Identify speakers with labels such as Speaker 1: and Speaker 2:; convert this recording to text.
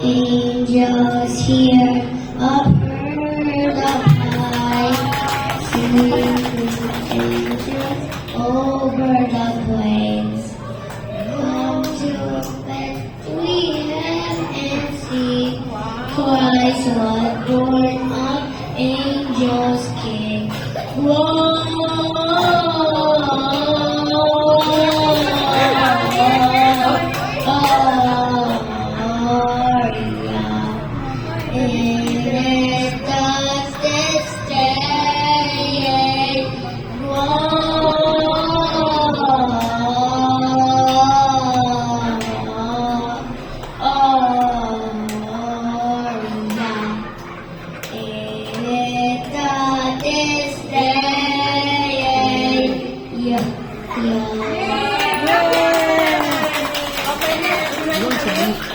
Speaker 1: Angels hear a bird of high, singing angels over the plains. Come to Bethlehem and see, Christ was born of angels King.
Speaker 2: Yun, sige.